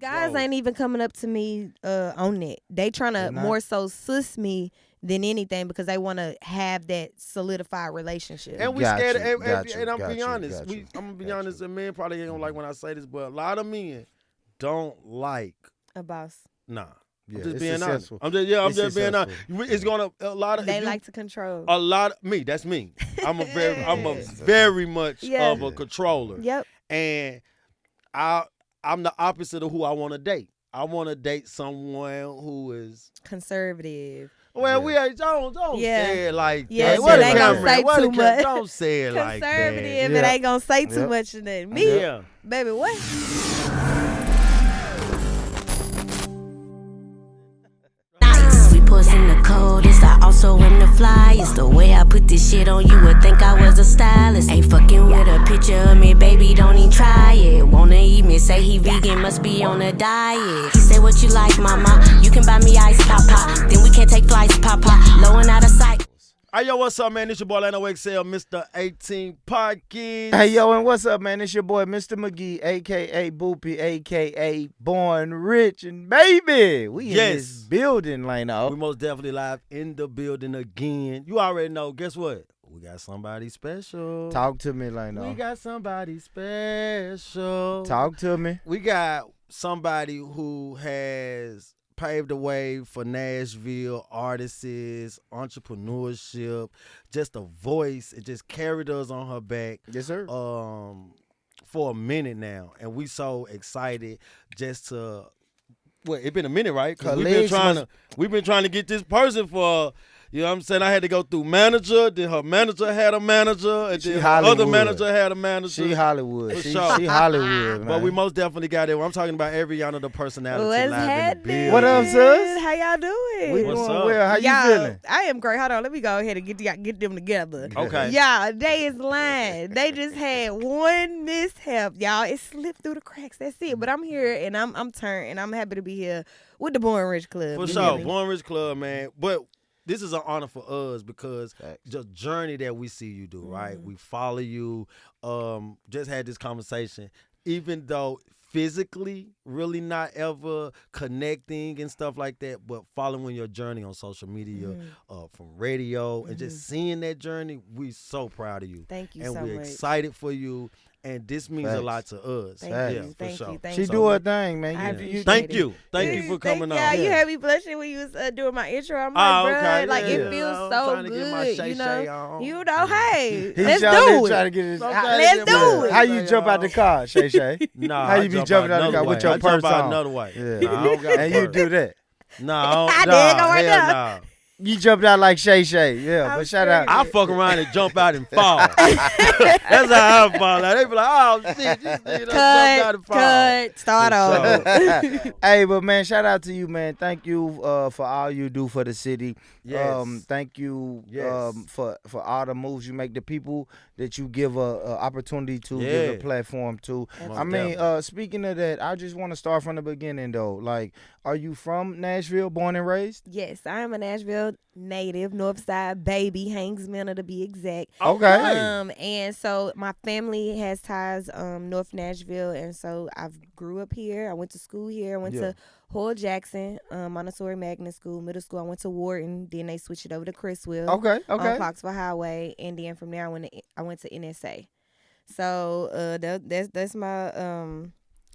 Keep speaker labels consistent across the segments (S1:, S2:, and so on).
S1: Guys ain't even coming up to me on it. They trying to more so sus me than anything because they want to have that solidified relationship.
S2: And we scared. And I'm gonna be honest. I'm gonna be honest. And men probably ain't gonna like when I say this, but a lot of men don't like
S1: a boss.
S2: Nah.
S3: Yeah,
S2: I'm just being honest. I'm just being honest. It's gonna a lot of
S1: they like to control.
S2: A lot of me. That's me. I'm a very much of a controller.
S1: Yep.
S2: And I'm the opposite of who I want to date. I want to date someone who is
S1: conservative.
S2: Well, we ain't don't say it like that.
S1: Yeah, what ain't gonna say too much.
S2: Don't say it like that.
S1: Conservative, it ain't gonna say too much of that. Me, baby, what?
S4: In the coldest, I also am the flyest. The way I put this shit on you would think I was a stylist. Ain't fucking with a picture of me, baby, don't even try it. Wanna eat me, say he vegan, must be on a diet. He say what you like, mama, you can buy me ice, papa. Then we can take flights, papa, low and out of sight.
S2: Hey, yo, what's up, man? It's your boy, Lano XL, Mr. 18 Podcast.
S3: Hey, yo, and what's up, man? It's your boy, Mr. McGee, a.k.a. Boopy, a.k.a. Born Rich. And baby, we in this building, Lano.
S2: We most definitely live in the building again. You already know. Guess what? We got somebody special.
S3: Talk to me, Lano.
S2: We got somebody special.
S3: Talk to me.
S2: We got somebody who has paved the way for Nashville artists, entrepreneurship, just a voice. It just carried us on her back.
S3: Yes, sir.
S2: For a minute now, and we so excited just to. Well, it's been a minute, right? Because we've been trying to get this person for. You know what I'm saying? I had to go through manager, then her manager had a manager, and then her other manager had a manager.
S3: She Hollywood. She Hollywood, man.
S2: But we most definitely got it. I'm talking about Averianna, the personality live in the building.
S3: What up, sis?
S1: How y'all doing?
S3: We doing well. How you feeling?
S1: I am great. Hold on. Let me go ahead and get them together.
S2: Okay.
S1: Y'all, they is lying. They just had one mishap, y'all. It slipped through the cracks. That's it. But I'm here, and I'm turned, and I'm happy to be here with the Born Rich Club.
S2: For sure. Born Rich Club, man. But this is an honor for us because the journey that we see you do, right? We follow you. Just had this conversation. Even though physically really not ever connecting and stuff like that, but following your journey on social media, from radio, and just seeing that journey, we so proud of you.
S1: Thank you
S2: so much. And we're excited for you. And this means a lot to us.
S1: Thank you.
S3: She do her thing, man.
S2: Thank you for coming on.
S1: Yeah, you had me blushing when you was doing my intro. I'm like, bro, like it feels so good. You know, hey, let's do it. Let's do it.
S3: How you jump out the car, Shay Shay?
S2: Nah,
S3: how you be jumping out the car with your purse on?
S2: Another way.
S3: Yeah, and you do that.
S2: Nah.
S3: You jumped out like Shay Shay, but shout out.
S2: I fuck around and jump out and fall. That's how I fall out. They be like, oh, shit, you jumped out and fall.
S1: Cut, start over.
S3: Hey, but man, shout out to you, man. Thank you for all you do for the city.
S2: Yes.
S3: Thank you for all the moves you make, the people that you give a opportunity to, give a platform to. I mean, speaking of that, I just want to start from the beginning, though. Like, are you from Nashville, born and raised?
S1: Yes, I am a Nashville native, North Side baby, Haynes Manor to be exact.
S3: Okay.
S1: And so my family has ties North Nashville, and so I grew up here. I went to school here. I went to Hoyle Jackson, Montessori Magnet School, middle school. I went to Wharton. Then they switched it over to Criswell.
S3: Okay.
S1: On Clarksville Highway, and then from there I went to NSA. So that's my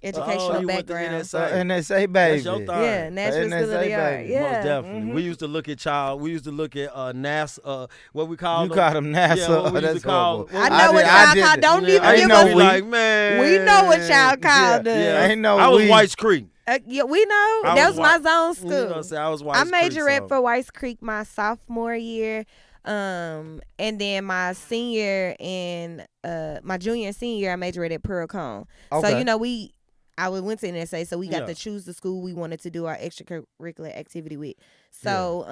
S1: educational background.
S3: NSA baby.
S2: That's your thing.
S1: Yeah, Nashville School of the Art. Yeah,
S2: most definitely. We used to look at NASA. What we call
S3: them? You call them NASA.
S2: Yeah, what we used to call.
S1: I know what y'all call. Don't even give us.
S2: Like, man,
S1: we know what y'all called us.
S2: Yeah, I was Whites Creek.
S1: Yeah, we know. That was my zone school.
S2: You know, I was Whites Creek.
S1: I majored at for Whites Creek my sophomore year. And then my senior and my junior and senior year, I majored at Pearl Cone.
S3: Okay.
S1: So, you know, I went to NSA, so we got to choose the school we wanted to do our extracurricular activity with. So,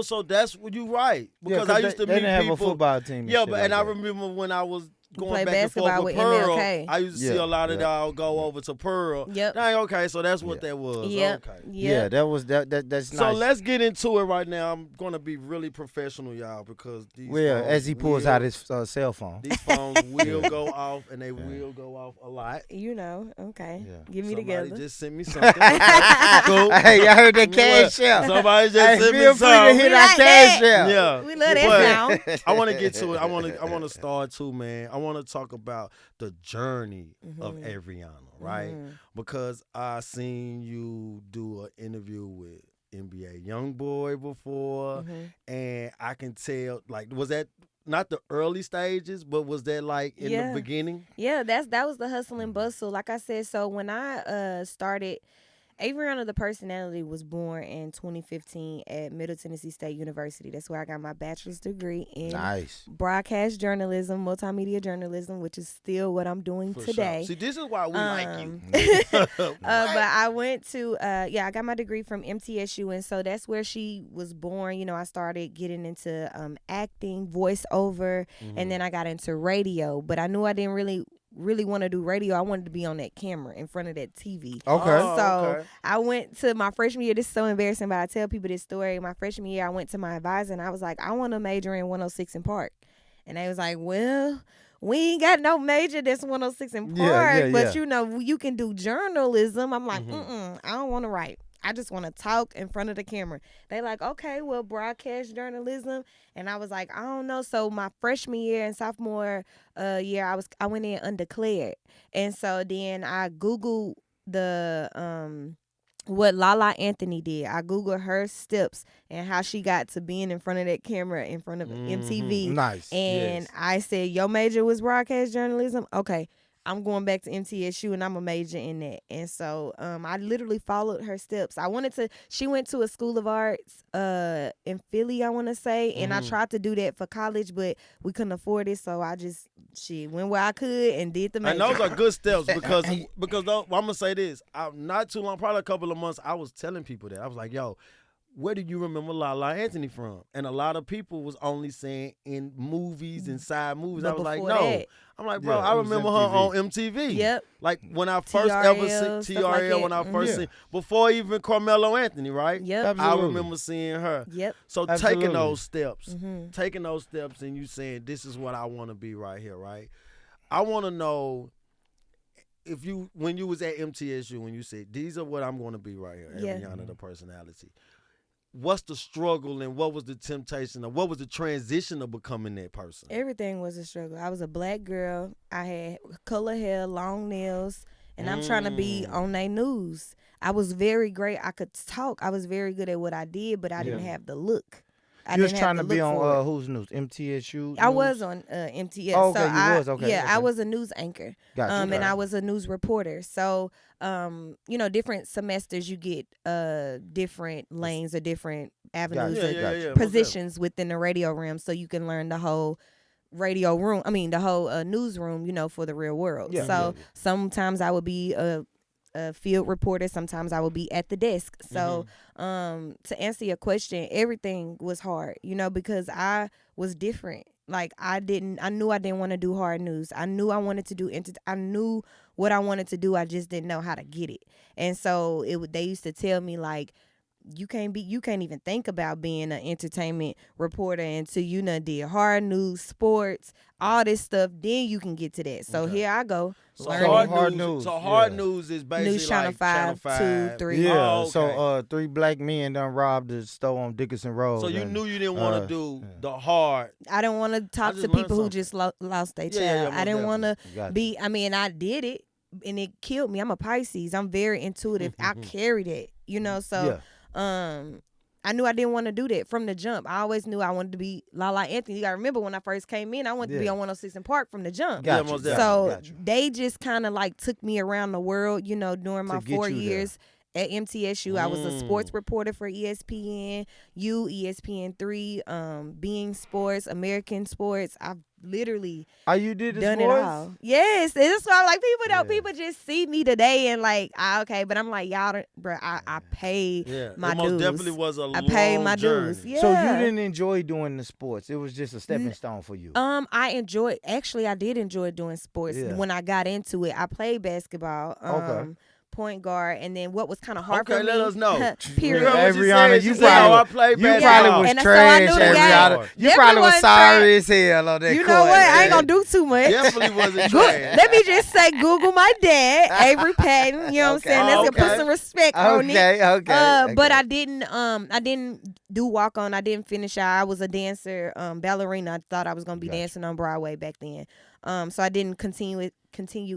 S2: so that's what you right. Because I used to meet
S3: they didn't
S2: people.
S3: Have a football team.
S2: Yeah, but I remember when I was going back and forth with Pearl. I used to see a lot of y'all go over to Pearl.
S1: Yep.
S2: Dang, okay, so that's what that was.
S1: Yep.
S2: Okay.
S3: Yeah, that's nice.
S2: So let's get into it right now. I'm gonna be really professional, y'all, because these phones
S3: as he pulls out his cell phone.
S2: These phones will go off, and they will go off a lot.
S1: You know, okay.
S3: Yeah.
S1: Get me
S2: Somebody
S1: together.
S2: just sent me something. Cool.
S3: Hey, I heard that cash out.
S2: Somebody just sent me
S3: feel free
S2: something.
S3: to hit our cash out.
S2: Yeah,
S1: we love that sound.
S2: I want to get to it. I want to start too, man. I want to talk about the journey of Averianna, right? Because I seen you do an interview with NBA YoungBoy before, and I can tell, like, was that not the early stages, but was that like in the beginning?
S1: Yeah, that was the hustle and bustle. Like I said, so when I started, Averianna the personality was born in 2015 at Middle Tennessee State University. That's where I got my bachelor's degree in broadcast journalism, multimedia journalism, which is still what I'm doing today.
S2: Sure. See, this is why we like you.
S1: But I went to, I got my degree from MTSU, and so that's where she was born. You know, I started getting into acting, voiceover, and then I got into radio. But I knew I didn't really want to do radio. I wanted to be on that camera in front of that TV.
S3: Okay.
S1: I went to my freshman year. This is so embarrassing, but I tell people this story. My freshman year, I went to my advisor and I was like, I want to major in 106 in Park. And they was like, well, we ain't got no major that's 106 in Park, but you know, you can do journalism. I'm like, I don't want to write. I just want to talk in front of the camera. They like, okay, well, broadcast journalism. And I was like, I don't know. So my freshman year and sophomore year, I went in undeclared. And so then I Googled what Lala Anthony did. I Googled her steps and how she got to being in front of that camera in front of MTV.
S3: Nice.
S1: And I said, your major was broadcast journalism? Okay. I'm going back to MTSU and I'm a major in that. And so I literally followed her steps. She went to a school of arts in Philly, I want to say. And I tried to do that for college, but we couldn't afford it. So I just, went where I could and did the major.
S2: And those are good steps because I'm going to say this. Not too long, probably a couple of months, I was telling people that. I was like, yo, where do you remember Lala Anthony from? And a lot of people was only saying in movies and side movies.
S1: But
S2: I was like, no.
S1: that,
S2: I'm like, bro, I remember her on MTV.
S1: Yep.
S2: Like when I first ever seen TRL,
S1: like
S2: when I first seen, before even Carmelo Anthony, right?
S1: Yep.
S3: Absolutely.
S2: I remember seeing her.
S1: Yep.
S2: So taking those steps and you saying, this is what I want to be right here, right? I want to know when you was at MTSU, when you said, these are what I'm going to be right here, Averianna, the personality. What's the struggle and what was the temptation or what was the transition of becoming that person?
S1: Everything was a struggle. I was a black girl. I had color hair, long nails, and I'm trying to be on their news. I was very great. I could talk. I was very good at what I did, but I didn't have the look.
S3: You was trying to be on whose news? MTSU?
S1: I was on MTS.
S3: Oh, okay,
S1: so
S3: you was. Okay.
S1: Yeah, okay. I was a news anchor.
S3: Gotcha.
S1: And I was a news reporter. So, different semesters you get different lanes or different avenues or positions within the radio realm, so you can learn the whole radio room. I mean, the whole newsroom, for the real world. Sometimes I would be a field reporter. Sometimes I would be at the desk. So to answer your question, everything was hard, because I was different. Like I knew I didn't want to do hard news. I knew I wanted to do I knew what I wanted to do. I just didn't know how to get it. And so they used to tell me like, you can't even think about being an entertainment reporter until you did hard news, sports, all this stuff. Then you can get to that. So here I go.
S2: So hard news. So hard news is basically
S1: News Channel
S2: like
S1: 5, 2, 3.
S3: Yeah.
S2: Oh, okay.
S3: So 3 black men done robbed the store on Dickinson Road.
S2: So you knew you didn't want to do the hard.
S1: I didn't want to talk to people who just lost their child. I didn't want to be. I mean, I did it, and it killed me. I'm a Pisces. I'm very intuitive. I carried it. So. Yeah. I knew I didn't want to do that from the jump. I always knew I wanted to be Lala Anthony. You got to remember when I first came in, I wanted to be on 106 in Park from the jump.
S3: Gotcha.
S1: They just kind of like took me around the world, during my 4 years at MTSU. I was a sports reporter for ESPN, ESPN3, Being Sports, American Sports. I've literally
S3: you did the
S1: done
S3: sports?
S1: it all. Yes, that's why I'm like people just see me today and like okay, but I'm like y'all, bro. I paid my
S2: it most
S1: dues.
S2: definitely was a
S1: I paid my
S2: journey.
S1: dues. Yeah.
S3: So you didn't enjoy doing the sports. It was just a stepping stone for you.
S1: I did enjoy doing sports when I got into it. I played basketball. Point guard, and then what was kind of hard for me.
S2: Let us know.
S1: Period.
S3: Averianna, you
S2: probably
S3: was
S1: and
S3: trash,
S1: so
S3: Averianna. You probably was sorry as hell on that
S1: You
S3: court.
S1: know what? I ain't gonna do too much.
S2: Definitely wasn't trash.
S1: Let me just say, Google my dad, Avery Patton. You know what I'm saying? Let's put some respect on it.
S3: Okay.
S1: But I didn't do walk on. I didn't finish out. I was a dancer, ballerina. I thought I was gonna be dancing on Broadway back then. So I didn't continue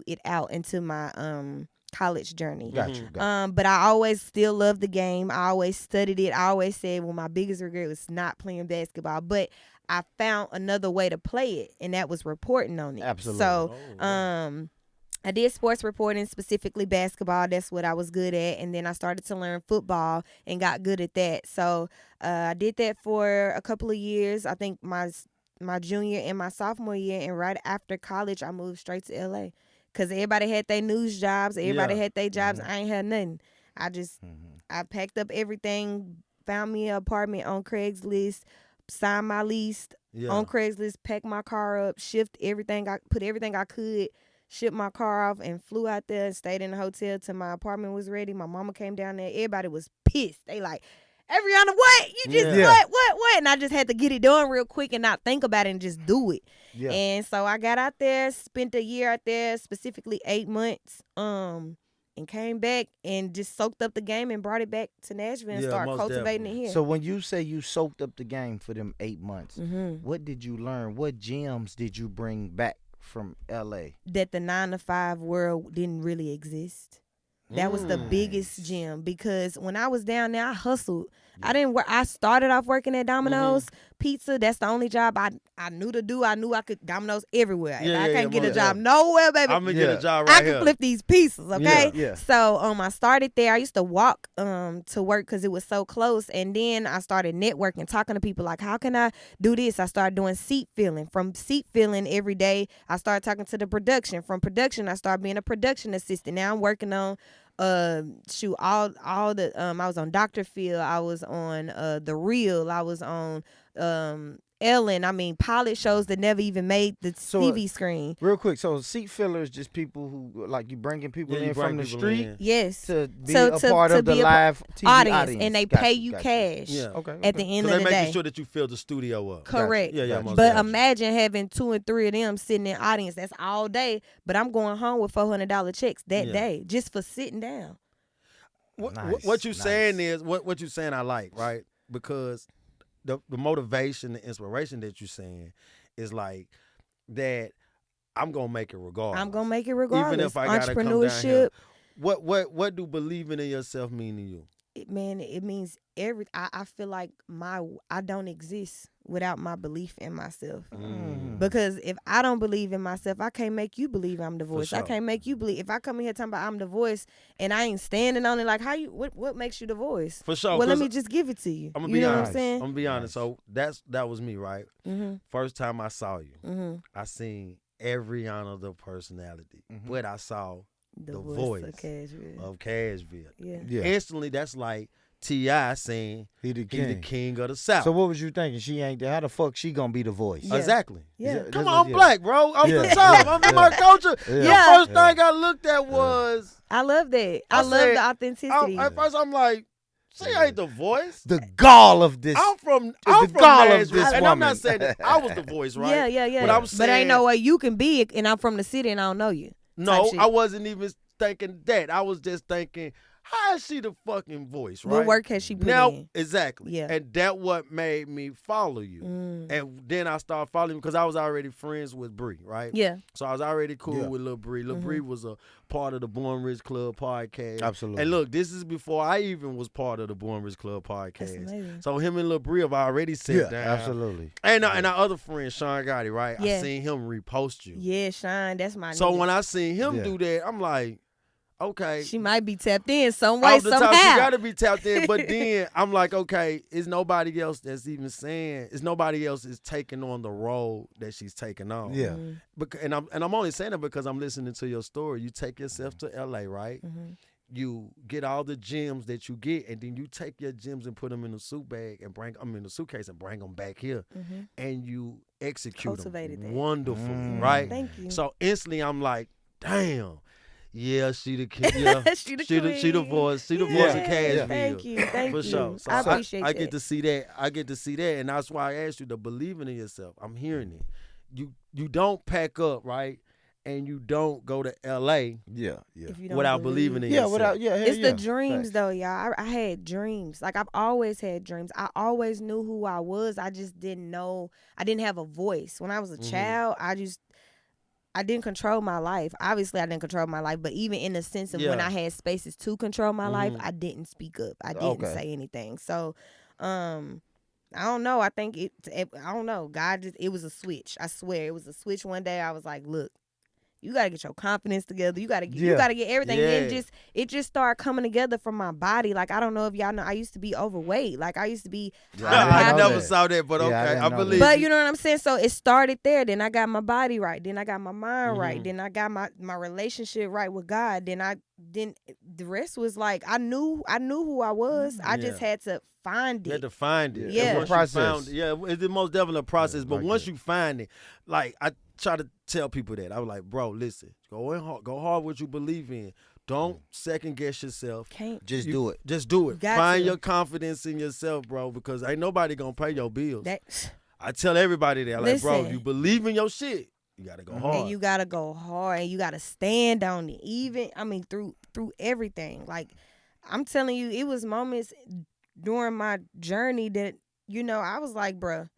S1: it out into my college journey.
S3: Gotcha.
S1: But I always still loved the game. I always studied it. I always said, well, my biggest regret was not playing basketball. But I found another way to play it, and that was reporting on it.
S3: Absolutely.
S1: So I did sports reporting, specifically basketball. That's what I was good at. And then I started to learn football and got good at that. So I did that for a couple of years. I think my junior and my sophomore year. And right after college, I moved straight to L.A. Because everybody had their news jobs. Everybody had their jobs. I ain't had nothing. I packed up everything, found me an apartment on Craigslist, signed my lease on Craigslist, packed my car up, put everything I could, shipped my car off, and flew out there and stayed in the hotel till my apartment was ready. My mama came down there. Everybody was pissed. They like, Averianna, what? You just what? And I just had to get it done real quick and not think about it and just do it. Yeah. And so I got out there, spent a year out there, specifically 8 months, and came back and just soaked up the game and brought it back to Nashville and started cultivating it here.
S3: So when you say you soaked up the game for them 8 months, what did you learn? What gems did you bring back from L.A.?
S1: That the 9-to-5 world didn't really exist. That was the biggest gem because when I was down there, I hustled. I didn't work. I started off working at Domino's Pizza. That's the only job I knew to do. I knew I could Domino's everywhere. I can't get a job nowhere, baby.
S2: I'm gonna get a job right here.
S1: I can flip these pieces, okay? So I started there. I used to walk to work because it was so close, and then I started networking, talking to people like, how can I do this? I started doing seat filling. From seat filling every day, I started talking to the production. From production, I started being a production assistant. Now I'm working on all the I was on Dr. Phil, I was on The Real, I was on Ellen. I mean, pilot shows that never even made the TV screen.
S3: Real quick, so seat filler is just people who like you bringing people in from the street.
S1: Yes,
S3: to be a part of the live TV audience,
S1: and they pay you cash. At the end of the day,
S2: making sure that you fill the studio up.
S1: Correct.
S2: Gotcha.
S1: But imagine having 2 and 3 of them sitting in audience. That's all day. But I'm going home with $400 checks that day just for sitting down.
S2: What you saying is what you saying I like, right? Because the motivation, the inspiration that you're saying is like that I'm gonna make it regardless.
S1: I'm gonna make it regardless.
S2: Even if I gotta come down here. What do believing in yourself mean to you?
S1: It means I feel like I don't exist without my belief in myself. Because if I don't believe in myself, I can't make you believe I'm the voice. Sure. I can't make you believe. If I come in here talking about I'm the voice and I ain't standing on it, like what makes you the voice?
S2: For sure.
S1: Well, let me just give it to you.
S2: I'm gonna
S1: be
S2: honest.
S1: What I'm saying?
S2: I'm gonna be honest. So that was me, right? First time I saw you, I seen Averianna the personality, but I saw the voice of Cashville. Yeah. Instantly, that's like T.I. saying he the king of the South.
S3: So what was you thinking? She ain't there. How the fuck she gonna be the voice?
S2: Yeah. Exactly.
S1: Yeah.
S2: Come on, I'm black, bro. I'm from the South. I'm from my culture. The first thing I looked at was
S1: I love that. I love the authenticity.
S2: At first, I'm like, she ain't the voice.
S3: The gall of this.
S2: I'm from
S3: Nashville,
S2: and I'm not saying that I was the voice, right?
S1: Yeah.
S2: But I'm saying,
S1: but ain't no way you can be, and I'm from the city and I don't know you.
S2: No, I wasn't even thinking that. I was just thinking, how is she the fucking voice, right?
S1: What work has she put in?
S2: Exactly.
S1: Yeah.
S2: And that what made me follow you. And then I started following you because I was already friends with Bree, right?
S1: Yeah.
S2: So I was already cool with Lil Bree. Lil Bree was a part of the Born Rich Club podcast.
S3: Absolutely.
S2: And look, this is before I even was part of the Born Rich Club podcast.
S1: That's amazing.
S2: So him and Lil Bree have already sat down.
S3: Absolutely.
S2: And our other friend, Sean Gotti, right? I seen him repost you.
S1: Yeah, Sean, that's my
S2: So
S1: nigga.
S2: when I seen him do that, I'm like, okay.
S1: She might be tapped in some way,
S2: Off the
S1: somehow.
S2: top, she got to be tapped in. But then I'm like, okay, it's nobody else that's even saying. It's nobody else is taking on the role that she's taking on.
S3: Yeah.
S2: And I'm only saying that because I'm listening to your story. You take yourself to L.A., right? You get all the gems that you get, and then you take your gems and put them in a suit bag and bring them in a suitcase and bring them back here, and you execute them wonderfully, right?
S1: Thank you.
S2: So instantly, I'm like, damn. Yeah, she the kid. Yeah, she the voice. She the voice of Cashville.
S1: Thank you.
S2: For sure. So
S1: I appreciate
S2: I
S1: that.
S2: get to see that. I get to see that, and that's why I asked you to believe in yourself. I'm hearing it. You don't pack up, right, and you don't go to L.A. Without believing in yourself.
S1: It's the dreams, though, y'all. I had dreams. Like, I've always had dreams. I always knew who I was. I just didn't know. I didn't have a voice. When I was a child, I didn't control my life. Obviously, I didn't control my life, but even in the sense of when I had spaces to control my life, I didn't speak up. I didn't say anything. So, I don't know. I think I don't know. God it was a switch. I swear, it was a switch one day. I was like, look, you gotta get your confidence together. You gotta get everything. Then it just started coming together from my body. Like, I don't know if y'all know, I used to be overweight. Like, I used to be.
S2: I never saw that, but okay, I believe.
S1: But you know what I'm saying. So it started there. Then I got my body right. Then I got my mind right. Then I got my relationship right with God. Then the rest was like I knew who I was. I just had to find it.
S2: You had to find it.
S1: Yeah,
S2: once process. It's the most definite process. But once you find it, like I try to tell people that I was like, bro, listen, go hard what you believe in. Don't second guess yourself.
S3: Just do it.
S2: Just do it. Find your confidence in yourself, bro, because ain't nobody gonna pay your bills. I tell everybody that, like, bro, you believe in your shit. You gotta go hard.
S1: And you gotta go hard, and you gotta stand on it. Even through everything. Like, I'm telling you, it was moments during my journey that, I was like, bruh,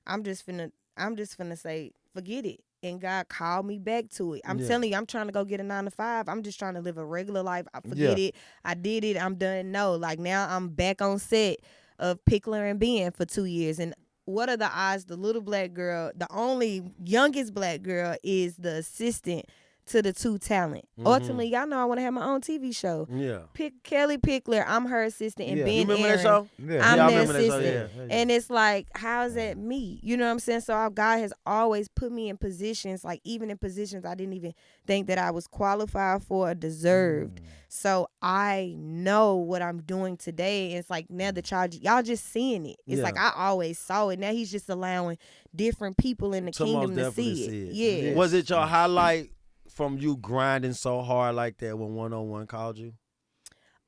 S1: I'm just finna say, forget it. And God called me back to it. I'm telling you, I'm trying to go get a 9 to 5. I'm just trying to live a regular life. I forget it. I did it. I'm done. No, like, now I'm back on set of Pickler and Ben for 2 years. And what are the odds? The little black girl, the only youngest black girl, is the assistant to the 2 talent. Ultimately, y'all know I want to have my own TV show.
S2: Yeah.
S1: Kelly Pickler, I'm her assistant, and Ben
S2: You remember
S1: Aaron,
S2: that show?
S1: I'm the assistant. And it's like, how's that me? You know what I'm saying? So God has always put me in positions, like even in positions I didn't even think that I was qualified for or deserved. So I know what I'm doing today. It's like, now that y'all just seeing it. It's like I always saw it. Now he's just allowing different people in the kingdom to see it. Yeah.
S2: Was it your highlight from you grinding so hard like that when 101 called you?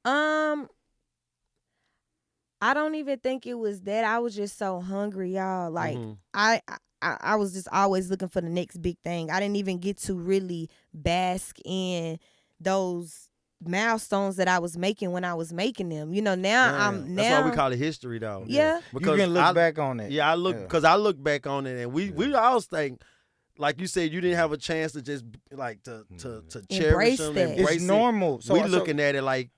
S1: I don't even think it was that. I was just so hungry, y'all. Like, I was just always looking for the next big thing. I didn't even get to really bask in those milestones that I was making when I was making them. Now
S2: that's why we call it history, though.
S1: Yeah.
S2: Because
S3: you can look back on it.
S2: Yeah, because I look back on it, and we all think, like you said, you didn't have a chance to just like to cherish them, embrace
S3: it's normal.
S2: So we looking at it like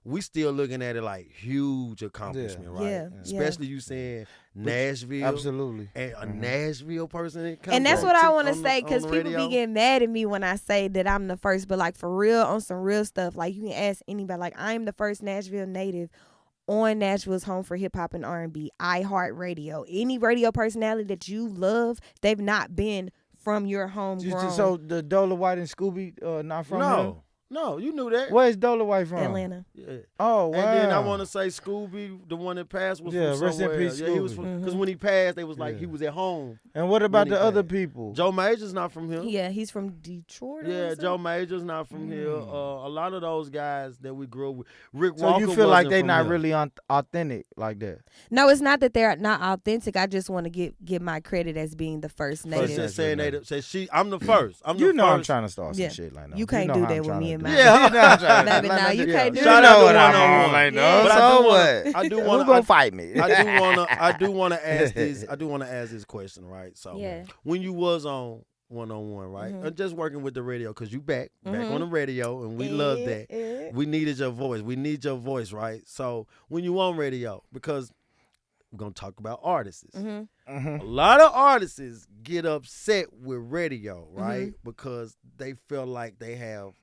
S2: we still looking at it like huge accomplishment, right?
S1: Yeah.
S2: Especially you saying Nashville,
S3: absolutely,
S2: and a Nashville person.
S1: And that's what I want to say, because people be getting mad at me when I say that I'm the first, but like, for real, on some real stuff, like, you can ask anybody. Like, I am the first Nashville native on Nashville's Home for Hip Hop and R&B, iHeartRadio. Any radio personality that you love, they've not been from your homegrown.
S3: So the Dola White and Scooby not from here?
S2: No, you knew that.
S3: Where's Dola White from?
S1: Atlanta.
S2: Yeah.
S3: Oh, wow.
S2: And then I want to say Scooby, the one that passed, was from
S3: rest
S2: somewhere.
S3: in peace,
S2: he was from, because when he passed, they was like he was at home.
S3: And what about the other people?
S2: Joe Major's not from here.
S1: Yeah, he's from Detroit.
S2: Yeah, Joe Major's not from here. A lot of those guys that we grew up with. Rick Walker.
S3: So you feel like they not really authentic like that?
S1: No, it's not that they're not authentic. I just want to give my credit as being the first native.
S2: Just saying native. Say I'm the first. I'm the
S3: first.
S2: I'm
S3: trying to start some shit like that.
S1: You can't do that with me and my.
S2: Yeah.
S1: Baby, now you can't do
S2: Shout
S1: that.
S2: out to 101.
S3: Like,
S2: no, but
S3: so what?
S2: I do want.
S3: Who's gonna fight me?
S2: I do want to ask this. I do want to ask this question, right? So, when you was on 101, right, and just working with the radio, because you back on the radio, and we love that. We needed your voice. We need your voice, right? So when you on radio, because we're gonna talk about artists. A lot of artists get upset with radio, right? Because they feel like they have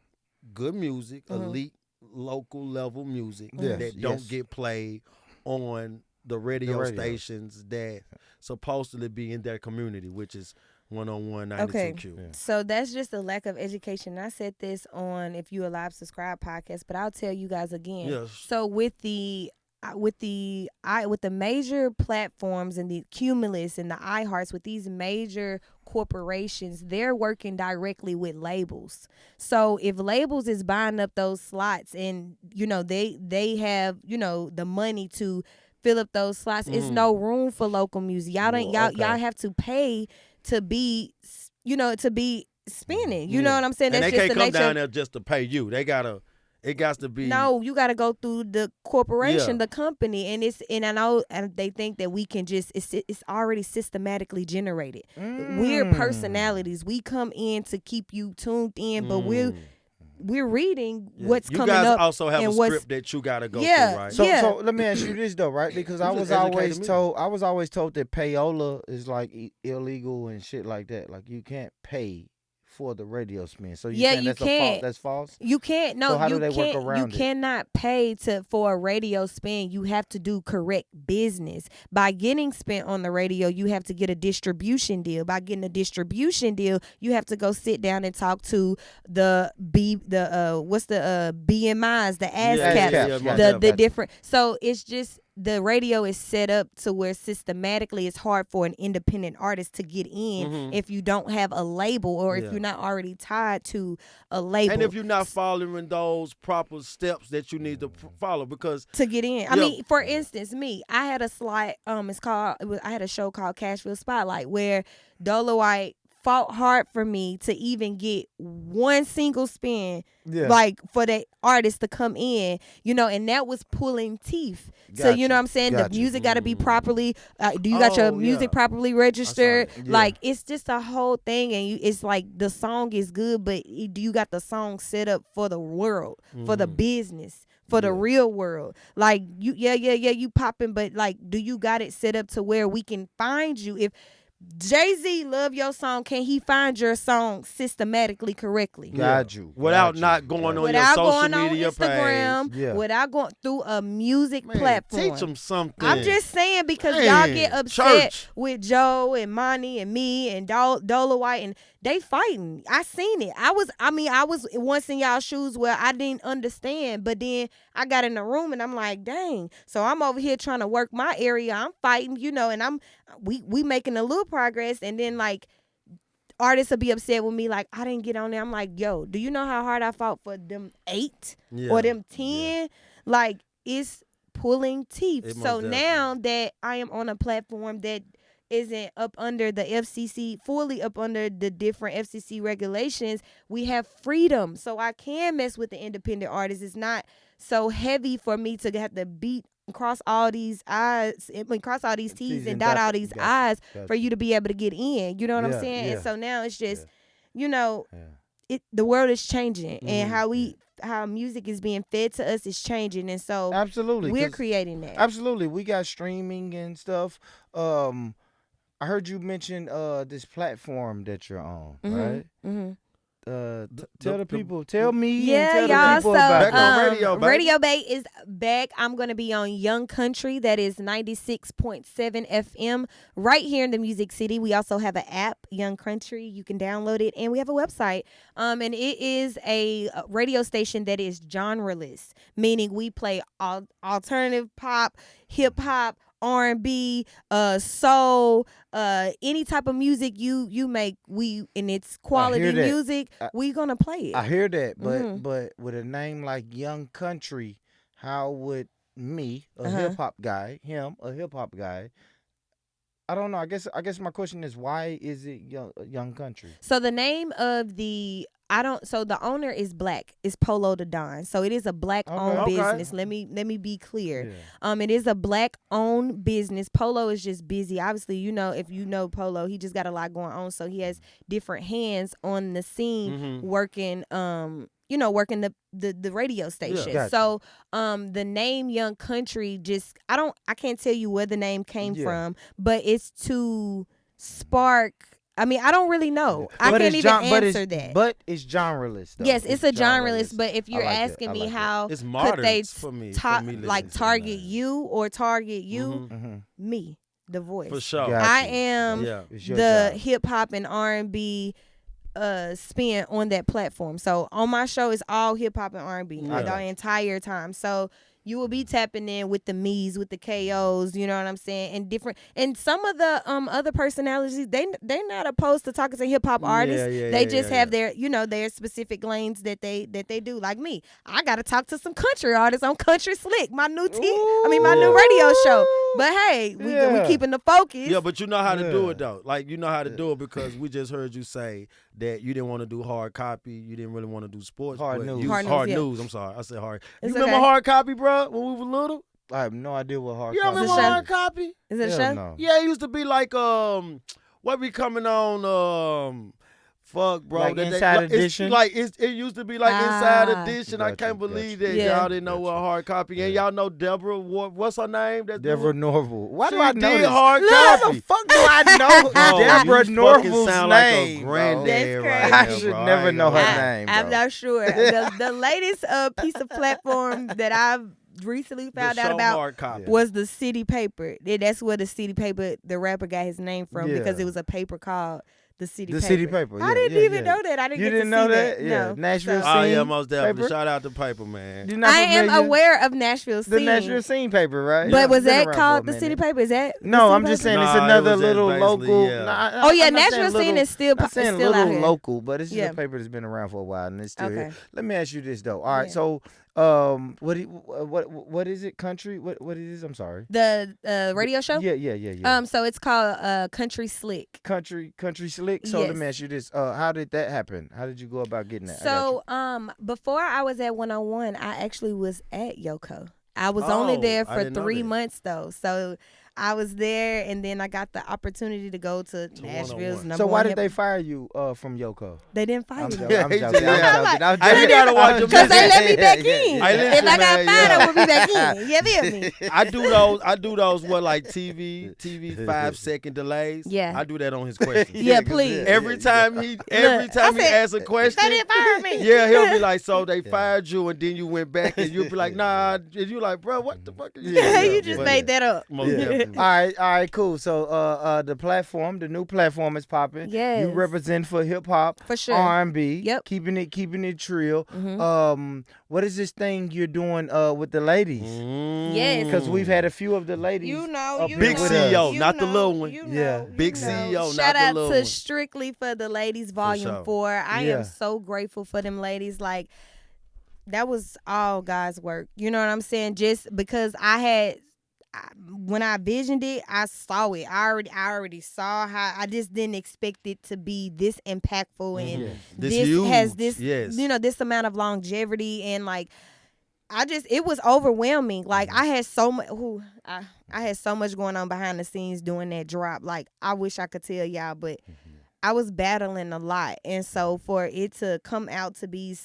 S2: good music, elite local level music that don't get played on the radio stations that supposedly be in their community, which is 101 92Q.
S1: Okay, so that's just a lack of education. I said this on If You Alive Subscribe podcast, but I'll tell you guys again.
S2: Yes.
S1: So with the major platforms and the Cumulus and the iHearts, with these major corporations, they're working directly with labels. So if labels is buying up those slots and they have the money to fill up those slots, it's no room for local music. Y'all have to pay to be spinning. You know what I'm saying?
S2: And
S1: that's
S2: they
S1: just
S2: can't come down there just to pay you. It got to be.
S1: No, you got to go through the corporation, the company, and I know they think that we can just it's already systematically generated. We're personalities. We come in to keep you tuned in, but we're reading what's coming up.
S2: You guys also have a script that you got to go through, right?
S3: So let me ask you this though, right? Because I was always told that payola is like illegal and shit like that. Like you can't pay for the radio spin. So you can't. That's false.
S1: You can't. No,
S3: so how do they work around
S1: it? You cannot pay for a radio spin. You have to do correct business. By getting spent on the radio, you have to get a distribution deal. By getting a distribution deal, you have to go sit down and talk to the BMIs, the ASCAPs, the different. So it's just. The radio is set up to where systematically it's hard for an independent artist to get in if you don't have a label or if you're not already tied to a label.
S2: And if you're not following those proper steps that you need to follow, because
S1: to get in. I mean, for instance, I had a slot. I had a show called Cashville Spotlight where Dolo White fought hard for me to even get one single spin, like for the artist to come in, and that was pulling teeth. So you know what I'm saying? The music got to be properly. Do you got your music properly registered? Like it's just a whole thing, and it's like the song is good, but do you got the song set up for the world, for the business? For the real world, like you popping, but like, do you got it set up to where we can find you? If Jay-Z love your song, can he find your song systematically correctly?
S3: Got you.
S2: Without not going on your social media
S1: Instagram,
S2: page.
S1: without going through a music platform.
S2: Teach them something.
S1: I'm just saying, because y'all get upset with Joe and Monty and me and Dola White, and they fighting. I seen it. I was once in y'all shoes where I didn't understand, but then I got in the room and I'm like, dang. So I'm over here trying to work my area. I'm fighting, and we making a little progress, and then like artists will be upset with me, like I didn't get on there. I'm like, yo, do you know how hard I fought for them 8 or them 10? Like it's pulling teeth. So now that I am on a platform that isn't up under the FCC, fully up under the different FCC regulations, we have freedom. So I can mess with the independent artists. It's not so heavy for me to have to cross all these T's and dot all these I's for you to be able to get in. You know what I'm saying? And so now it's just, the world is changing, and how music is being fed to us is changing, and so
S3: absolutely
S1: we're creating that.
S3: Absolutely, we got streaming and stuff. I heard you mention this platform that you're on, right? Mm-hmm. Tell me.
S1: Yeah,
S3: y'all.
S1: So
S2: back on
S1: Radio Bay is back. I'm gonna be on Young Country. That is 96.7 FM right here in the Music City. We also have an app, Young Country. You can download it, and we have a website. And it is a radio station that is genreless, meaning we play alternative pop, hip hop, R&B, soul, any type of music you make, and it's quality music, we gonna play it.
S3: I hear that, but with a name like Young Country, how would me, a hip hop guy, him, a hip hop guy, I don't know. I guess my question is, why is it Young Country?
S1: So the name of so the owner is black. It's Polo the Don. So it is a black-owned business. Let me be clear. Yeah. It is a black-owned business. Polo is just busy. Obviously, if you know Polo, he just got a lot going on. So he has different hands on the scene working, working the radio station. Yeah, so the name Young Country I can't tell you where the name came from, but it's to spark I mean, I don't really know. I can't even answer that.
S3: But it's genreless, though.
S1: Yes, it's a genreless. But if you're asking me how
S2: it's
S1: could they
S2: for me
S1: target you or target you, me, the voice.
S2: For sure.
S1: I am the hip hop and R&B spin on that platform. So on my show, it's all hip hop and R&B the entire time. So you will be tapping in with the me's, with the KOs, you know what I'm saying, and different. And some of the other personalities, they're not opposed to talking to hip hop artists. They just have their their specific lanes that they do. Like me, I got to talk to some country artists on Country Slick, my new new radio show. But hey, we keeping the focus.
S2: Yeah, but you know how to do it though. Like you know how to do it because we just heard you say that you didn't want to do hard copy. You didn't really want to do sports.
S3: Hard news.
S2: Hard news. I'm sorry, I said hard. You remember hard copy, bro? When we were little?
S3: I have no idea what hard
S2: copy is. You remember hard copy?
S1: Is it a show?
S3: No.
S2: Yeah, it used to be like what be coming on fuck, bro.
S3: Like Inside Edition?
S2: It used to be like Inside Edition. I can't believe that y'all didn't know what hard copy. And y'all know Deborah, what's her name? That's
S3: Deborah Norval. Why do
S2: I
S3: know this?
S2: hard copy.
S3: How the fuck do I know Deborah Norval's
S2: sound
S3: name?
S2: Like a granddad
S1: right
S3: I should never know her name, bro.
S1: I'm not sure. The latest piece of platform that I've recently found out about was the City Paper. That's where the City Paper, the rapper got his name from because it was a paper called The City Paper.
S3: Yeah,
S1: I didn't even know that. I didn't
S3: you
S1: get
S3: didn't
S1: to
S3: know
S1: see
S3: that?
S1: No.
S3: Yeah. Nashville Scene.
S2: Oh yeah, most definitely.
S3: Paper?
S2: Shout out to Paper, man.
S1: I am aware of Nashville Scene.
S3: The Nashville Scene Paper, right?
S1: But was that called the City Paper? Is that?
S3: No, I'm just saying it's another little local.
S1: Nashville Scene is still out here.
S3: Local, but it's just a paper that's been around for a while and it's still here. Let me ask you this though. All right, so what is it? Country? What is it? I'm sorry.
S1: The radio show?
S3: Yeah.
S1: So it's called Country Slick.
S3: Country Slick. So let me ask you this. How did that happen? How did you go about getting that?
S1: So before I was at 101, I actually was at Yoko. I was only there for 3 months though. So I was there, and then I got the opportunity to go to Nashville's number one.
S3: So why did they fire you from Yoko?
S1: They didn't fire me.
S3: I'm joking.
S1: Because they let me back in. If I got fired, I would be back in. You feel me?
S2: I do those like TV 5-second delays.
S1: Yeah.
S2: I do that on his questions.
S1: Yeah, please.
S2: Every time he asks a question,
S1: they didn't fire me.
S2: Yeah, he'll be like, so they fired you, and then you went back, and you'll be like, nah, and you like, bro, what the fuck are you doing?
S1: You just made that up.
S2: Most definitely.
S3: All right, cool. So the new platform is popping.
S1: Yes.
S3: You represent for hip hop,
S1: for sure,
S3: R&B.
S1: Yep.
S3: Keeping it trill.
S1: Mm-hmm.
S3: What is this thing you're doing with the ladies?
S1: Yes.
S3: Because we've had a few of the ladies.
S2: Big CEO, not the little one. Big
S1: Shout
S2: CEO, not the little one. Shout
S1: out to Strictly for the Ladies Volume 4. I am so grateful for them ladies. Like, that was all God's work. You know what I'm saying? Just because when I visioned it, I saw it. I already saw how I just didn't expect it to be this impactful and has this this amount of longevity, and like it was overwhelming. Like I had so much I had so much going on behind the scenes doing that drop. Like I wish I could tell y'all, but I was battling a lot, and so for it to come out to be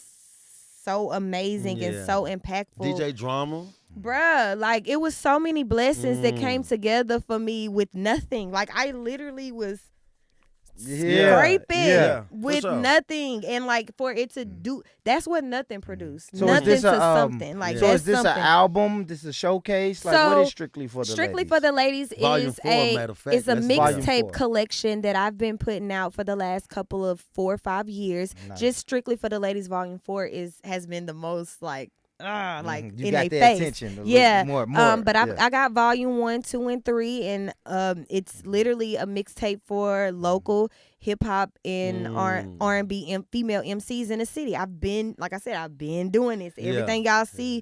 S1: so amazing and so impactful.
S2: DJ Drama.
S1: Bruh, like it was so many blessings that came together for me with nothing. Like I literally was scraping with nothing, and like for it to do, that's what nothing produced.
S3: So
S1: nothing
S3: is this
S1: to something. Like
S3: so
S1: that's
S3: is this
S1: something.
S3: an album? This is a showcase? Like what is Strictly for the Ladies?
S1: Strictly for the Ladies is a mixtape collection that I've been putting out for the last couple of 4 or 5 years. Nice. Just Strictly for the Ladies Volume 4 has been the most like
S3: you
S1: in
S3: got
S1: their
S3: their
S1: face.
S3: Attention more.
S1: But I got Volume 1, 2, and 3, and it's literally a mixtape for local hip hop and R&B and female MCs in the city. I've been doing this. Everything y'all see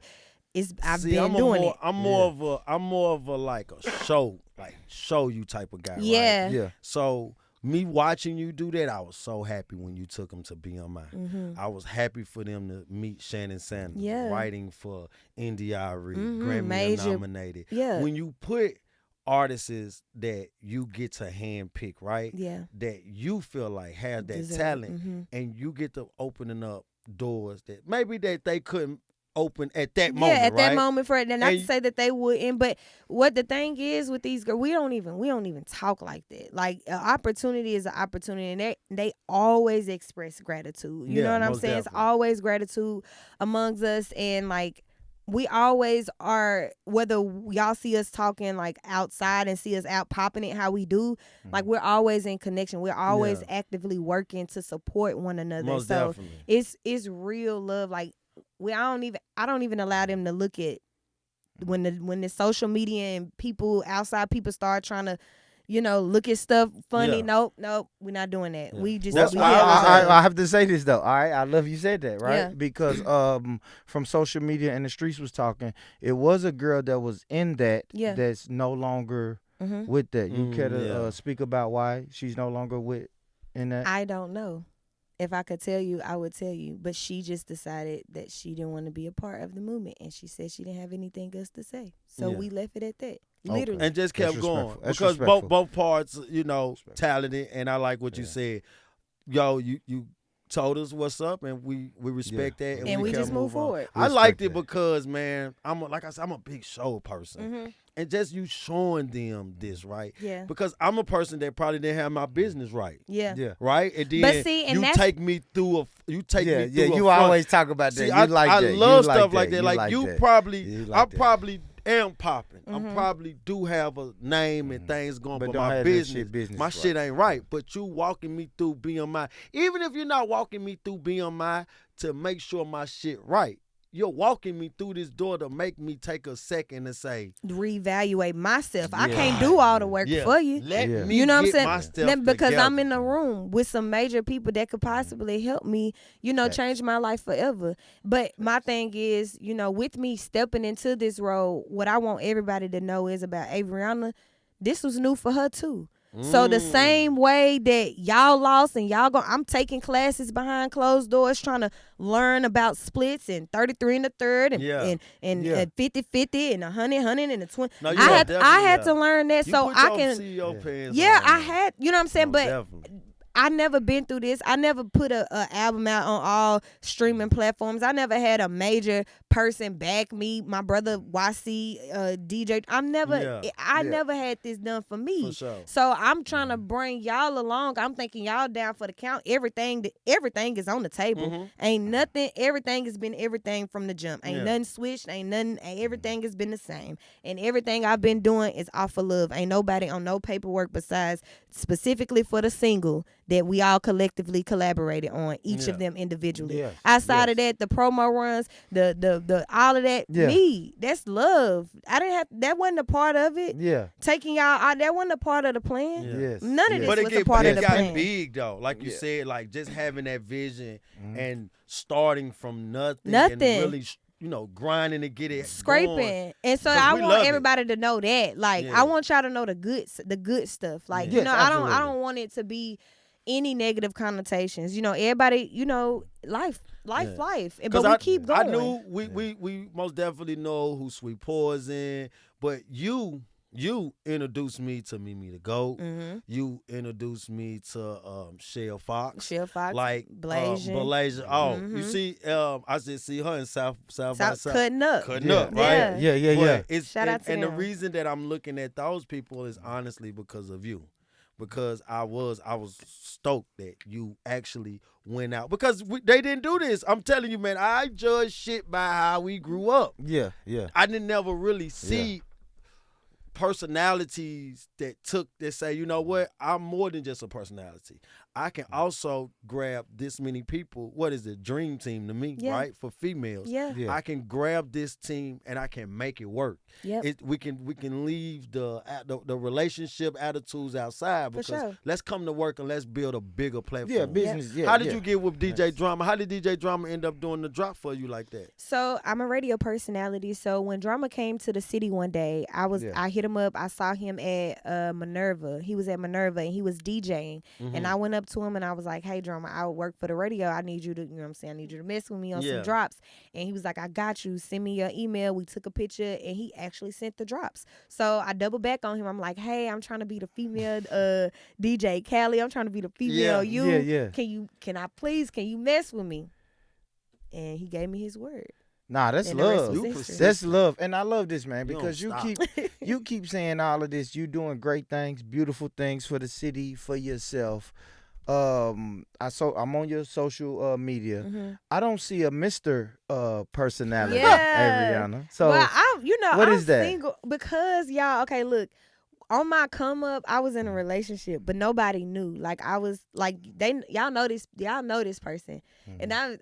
S1: is I've been doing it.
S2: I'm more of a like a show you type of guy.
S1: Yeah.
S2: Right? Yeah. So me watching you do that, I was so happy when you took them to BMI.
S1: Mm-hmm.
S2: I was happy for them to meet Shannon Sanders, writing for NDRE, Grammy nominated.
S1: Yeah.
S2: When you put artists that you get to handpick, right?
S1: Yeah.
S2: That you feel like have that talent, and you get to opening up doors that maybe that they couldn't open at that moment,
S1: at that
S2: right?
S1: moment for it. And not to say that they wouldn't, but what the thing is with these girls, we don't even talk like that. Like an opportunity is an opportunity, and they always express gratitude. You know what I'm saying? Definitely. It's always gratitude amongst us, and like we always are. Whether y'all see us talking like outside and see us out popping it how we do, like we're always in connection. We're always actively working to support one another.
S2: Most
S1: so
S2: definitely.
S1: It's real love. Like I don't even allow them to look at when the social media and outside people start trying to, look at stuff funny.
S2: Yeah.
S1: Nope, we're not doing that.
S2: Yeah.
S1: We just
S3: That's why I have to say this though. All right, I love you said that, right?
S1: Yeah.
S3: Because from social media and the streets was talking, it was a girl that was in that that's no longer with that. You care to speak about why she's no longer in that?
S1: I don't know. If I could tell you, I would tell you. But she just decided that she didn't want to be a part of the movement. And she said she didn't have anything else to say. So we left it at that. Literally.
S2: And just kept going. Because both parts, talented. And I like what you said. Yo, you told us what's up, and we respect that.
S1: And we just move forward.
S2: I liked it because, man, I'm a big show person. And just you showing them this, right?
S1: Yeah.
S2: Because I'm a person that probably didn't have my business right.
S1: Yeah.
S2: Right? And then
S1: but see, and
S2: you take me through me through
S3: you always talk about that.
S2: See,
S3: you
S2: I love
S3: you
S2: stuff like that. Like you probably, I
S3: that.
S2: probably am popping. I probably do have a name and things going, but my business my shit ain't right. But you walking me through BMI, even if you're not walking me through BMI to make sure my shit right, you're walking me through this door to make me take a second and say,
S1: reevaluate myself. I can't do all the work for you.
S2: Let me
S1: you know
S2: get
S1: what I'm
S2: my
S1: saying?
S2: stuff
S1: Because
S2: together.
S1: I'm in a room with some major people that could possibly help me, change my life forever. But my thing is, with me stepping into this role, what I want everybody to know is about Averianna, this was new for her too. So the same way that y'all lost and I'm taking classes behind closed doors trying to learn about splits and 33 and the third and 50-50 and 100 and the 20.
S2: No,
S1: I had to learn that
S2: you
S1: so
S2: put
S1: I
S2: your
S1: can.
S2: CEO pants
S1: Yeah,
S2: on,
S1: I
S2: man.
S1: had. You know what I'm saying?
S2: Most
S1: But
S2: definitely.
S1: I never been through this. I never put a album out on all streaming platforms. I never had a major person back me. My brother YC, DJ. I never had this done for me.
S2: For sure.
S1: So I'm trying to bring y'all along. I'm thinking y'all down for the count. Everything is on the table. Ain't nothing. Everything has been everything from the jump. Ain't nothing switched. Ain't nothing. Everything has been the same. And everything I've been doing is off of love. Ain't nobody on no paperwork besides specifically for the single that we all collectively collaborated on, each of them individually.
S3: Yes.
S1: Outside of that, the promo runs, the all of that, that's love. I didn't have, that wasn't a part of it.
S3: Yeah.
S1: Taking y'all out, that wasn't a part of the plan.
S3: Yeah. Yes.
S1: None of this
S2: But
S1: was a part of the
S2: got
S1: plan.
S2: big though, like you said, like just having that vision and starting from nothing. And really, grinding to get it
S1: scraping
S2: going.
S1: And so I want everybody to know that, like, I want y'all to know the good stuff, like, I don't want it to be any negative connotations. Everybody, life. But we keep going.
S2: I knew we most definitely know who Sweet Poison, but you introduced me to Mimi the Goat. You introduced me to Shell Fox, like Blasian. Oh, you see, I just see her in South by South
S1: cutting up,
S2: right?
S3: Yeah.
S1: Shout out to
S2: them.
S1: them.
S2: The reason that I'm looking at those people is honestly because of you. Because I was stoked that you actually went out, because they didn't do this. I'm telling you, man, I judge shit by how we grew up.
S3: Yeah.
S2: I didn't never really see personalities that say, you know what, I'm more than just a personality. I can also grab this many people. What is it? Dream team to me, right? For females.
S1: Yeah.
S2: I can grab this team and I can make it work.
S1: Yep.
S2: We can leave the relationship attitudes outside, because let's come to work and let's build a bigger platform.
S3: Yeah, business. Yeah.
S2: How did you get with DJ Drama? How did DJ Drama end up doing the drop for you like that?
S1: So I'm a radio personality. So when Drama came to the city one day, I hit him up. I saw him at Minerva. He was at Minerva and he was DJing. And I went up to him and I was like, hey, Drama, I work for the radio. I need you to, I need you to mess with me on some drops. And he was like, I got you. Send me your email. We took a picture and he actually sent the drops. So I double back on him. I'm like, hey, I'm trying to be the female DJ Callie. I'm trying to be the female you.
S3: Yeah.
S1: Can you mess with me? And he gave me his word.
S3: Nah, that's
S1: And the rest
S3: love.
S1: was history.
S3: That's love, and I love this, man, because
S2: You
S3: you keep saying all of this. You doing great things, beautiful things for the city, for yourself. I'm on your social media.
S1: Mm-hmm.
S3: I don't see a Mr. Personality,
S1: Yeah.
S3: Averianna. So
S1: well,
S3: what
S1: I'm
S3: is that?
S1: single because y'all. Okay, look. On my come up, I was in a relationship, but nobody knew. Like I was like y'all know this person, and I'm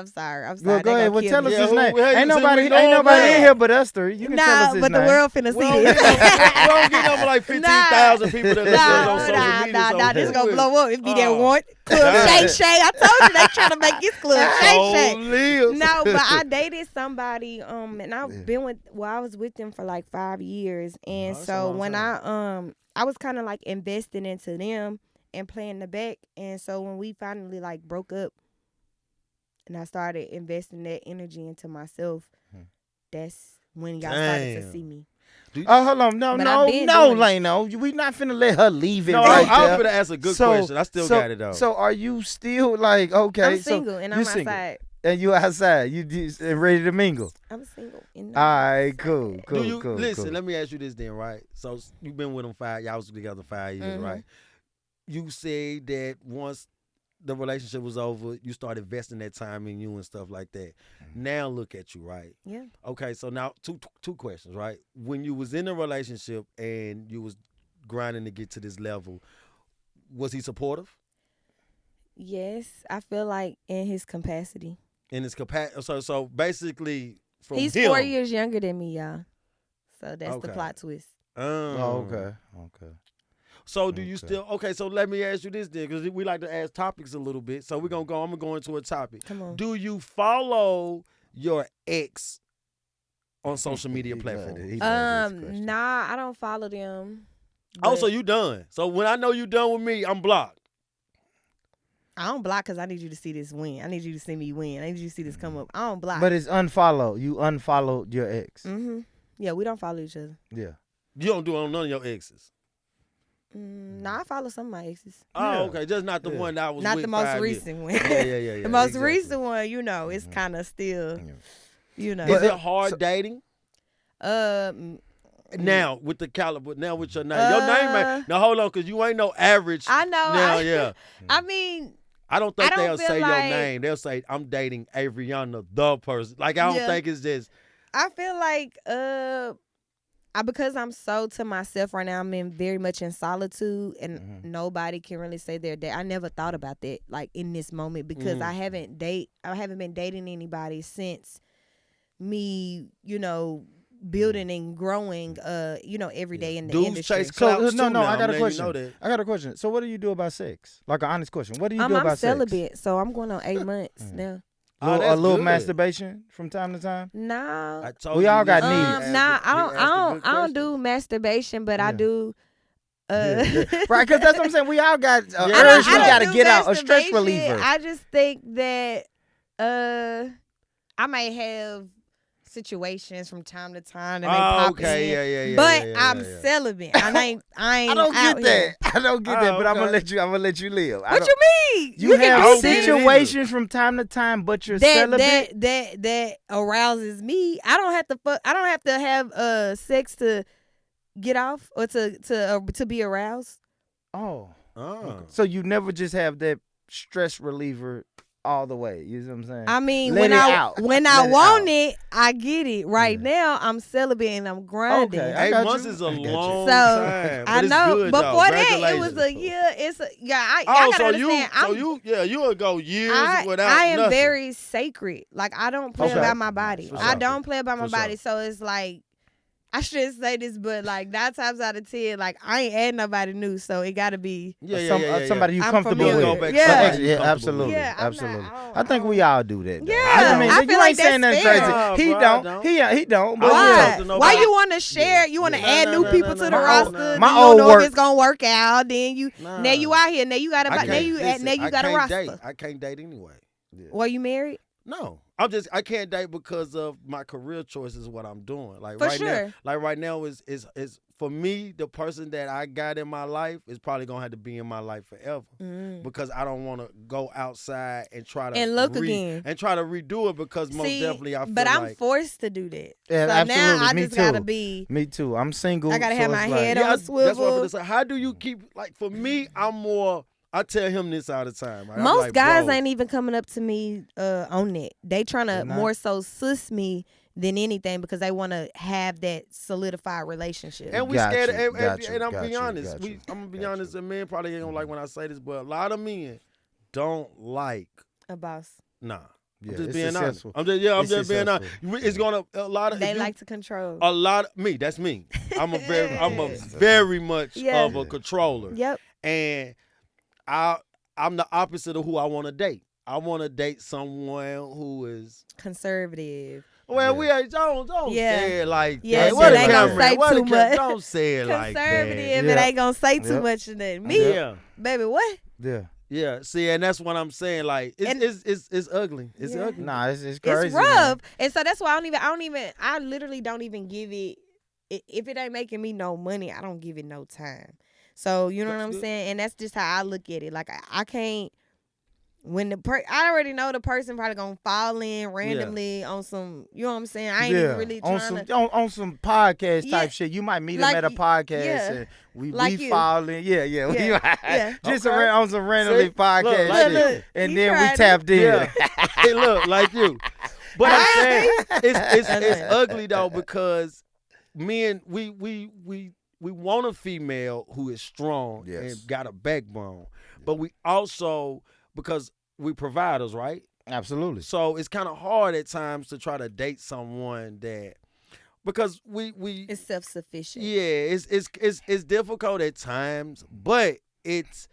S1: sorry.
S3: Well, go ahead. Well, tell us his name. Ain't nobody in
S2: man.
S3: here but us three. You can tell us his
S1: but
S3: name.
S1: the world finna see
S2: We
S1: it.
S2: don't get number like 15,000 people that listen on social media.
S1: Nah, this gonna blow up. It be that
S2: Oh.
S1: one Club Shay Shay. I told you they trying to make this Club Shay Shay.
S2: Lives.
S1: No, but I dated somebody, and I've been with. Well, I was with them for like 5 years, and so when I was kind of like investing into them and playing the back, and so when we finally like broke up, and I started investing that energy into myself, that's when y'all started to see me.
S3: Oh, hold on. No, Lano. We not finna let her leave it right there.
S2: I was finna ask a good question. I still got it, though.
S3: So are you still like, okay.
S1: I'm single, and I'm outside.
S3: And you outside. You just ready to mingle.
S1: I'm single.
S3: All right, cool.
S2: Listen, let me ask you this then, right? So you've been with them y'all was together 5 years, right? You say that once the relationship was over, you started investing that time in you and stuff like that. Now look at you, right?
S1: Yeah.
S2: Okay, so now two questions, right? When you was in a relationship and you was grinding to get to this level, was he supportive?
S1: Yes, I feel like in his capacity.
S2: In his capacity, so basically, from
S1: he's
S2: him,
S1: 4 years younger than me, y'all. So that's the plot twist.
S3: Okay.
S2: So do you still so let me ask you this then, because we like to ask topics a little bit. So I'm gonna go into a topic.
S1: Come on.
S2: Do you follow your ex on social media platforms?
S1: Nah, I don't follow them.
S2: Oh, so you done. So when I know you done with me, I'm blocked.
S1: I don't block because I need you to see this win. I need you to see me win. I need you to see this come up. I don't block.
S3: But it's unfollow. You unfollowed your ex.
S1: Mm-hmm. Yeah, we don't follow each other.
S3: Yeah.
S2: You don't do it on none of your exes.
S1: Nah, I follow some of my exes.
S2: Oh, okay. Just not the one that I was
S1: not
S2: with
S1: the most
S2: 5 years.
S1: recent one.
S2: Yeah.
S1: The most recent one, it's kind of still,
S2: Is it hard dating? Now with the caliber, now with your name, your name ain't. Now hold on, because you ain't no average.
S1: I know.
S2: Now,
S1: I mean,
S2: I don't think they'll say
S1: like,
S2: your name. They'll say I'm dating Averianna, the person. Like I don't think it's just.
S1: I feel like because I'm so to myself right now, I'm very much in solitude, and nobody can really say they're dating. I never thought about that like in this moment because I haven't been dating anybody since me, building and growing, every day in the industry.
S2: Chase clouds
S3: no,
S2: now,
S3: I got a
S2: man,
S3: question. I got a question. So what do you do about sex? Like an honest question. What do you do about
S1: I'm
S3: sex?
S1: celibate, so I'm going on 8 months now.
S3: A little
S2: good.
S3: Masturbation from time to time?
S1: No.
S3: We all got needs.
S1: Nah, I don't do masturbation, but I do.
S3: Right, because that's what I'm saying. We all got urge. We got to get out a stress reliever.
S1: I just think that I may have situations from time to time that may pop in.
S2: Yeah.
S1: But I'm celibate. I ain't.
S3: I don't get that. I don't get that. But I'm gonna let you live.
S1: What you mean?
S3: You have situations from time to time, but you're celibate.
S1: That arouses me. I don't have to fuck. I don't have to have sex to get off or to be aroused.
S3: Oh. So you never just have that stress reliever all the way. You know what I'm saying?
S1: I mean, when I want it, I get it. Right now, I'm celibate and I'm grinding.
S2: Okay, 8 months is a long
S1: so,
S2: time.
S1: I know.
S2: Good,
S1: before
S2: though.
S1: that, it was a year. I gotta understand.
S2: You would go years without
S1: I am
S2: nothing.
S1: very sacred. Like I don't play about my body. I don't play about my body.
S2: Sure.
S1: So it's like, I shouldn't say this, but like 9 times out of 10, like I ain't adding nobody new, so it gotta be
S3: somebody you
S1: I'm
S3: comfortable
S1: familiar.
S3: with.
S1: Yeah,
S3: absolutely.
S1: Yeah,
S3: absolutely. I think we all do that. Though.
S1: Yeah,
S3: I mean,
S1: I
S3: you
S1: feel
S3: ain't
S1: like
S3: saying
S1: that's
S3: nothing
S1: fair.
S3: crazy. He don't. But
S1: Why?
S3: yeah.
S1: Why you want to share? You want to add new people to the roster?
S3: My
S1: you
S3: old
S1: don't know
S3: work.
S1: if it's gonna work out. Then now you out here. Now you got a roster.
S2: I can't date anyway.
S1: Well, you married?
S2: I can't date because of my career choices. What I'm doing, like
S1: For
S2: right
S1: sure.
S2: now, is for me, the person that I got in my life is probably gonna have to be in my life forever because I don't want to go outside and try to
S1: again
S2: and try to redo it because most definitely I feel
S1: but I'm
S2: like
S1: forced to do that.
S3: Yeah,
S1: so
S3: absolutely.
S1: now I
S3: Me
S1: just
S3: too.
S1: gotta be.
S3: Me too. I'm single.
S1: I gotta
S3: so
S1: have my
S3: it's like,
S1: head on a
S2: that's what I'm
S1: swivel.
S2: gonna say. How do you keep like for me? I'm more. I tell him this all the time. Right? I'm
S1: Most
S2: like,
S1: guys
S2: bro,
S1: ain't even coming up to me on that. They trying to more so sus me than anything because they want to have that solidified relationship.
S2: And we scared. And I'm
S3: got
S2: be
S3: you,
S2: honest.
S3: got you,
S2: I'm gonna be
S3: got
S2: honest. And men probably ain't gonna like when I say this, but a lot of men don't like
S1: A boss.
S2: Nah.
S3: Yeah,
S2: I'm just
S3: it's
S2: being honest.
S3: successful.
S2: I'm just being honest. It's gonna a lot of
S1: They like to control.
S2: a lot of me. That's me. I'm a very much of a controller.
S1: Yep.
S2: And I'm the opposite of who I want to date. I want to date someone who is
S1: conservative.
S2: Well, we ain't don't say it like
S1: that.
S2: What
S1: it ain't gonna say too much.
S2: Don't say it like that.
S1: Conservative, it ain't gonna say too much of that. Me, baby, what?
S2: Yeah. See, and that's what I'm saying. Like, it's ugly. It's ugly.
S3: Nah, it's crazy.
S1: It's rough,
S3: man.
S1: and so that's why I literally don't even give it. If it ain't making me no money, I don't give it no time. So you know what I'm saying, and that's just how I look at it. Like I can't. When I already know the person probably gonna fall in randomly on some, you know what I'm saying? I ain't even really trying
S3: on some podcast type shit. You might meet him at a podcast and we fall in. Just on some randomly podcast shit. And then we tapped in.
S2: Yeah. Hey, look, like you. But I'm saying it's ugly though because men we want a female who is strong and got a backbone. But we also because we providers, right?
S3: Absolutely.
S2: So it's kind of hard at times to try to date someone that because we
S1: it's self-sufficient.
S2: Yeah, it's difficult at times, but it's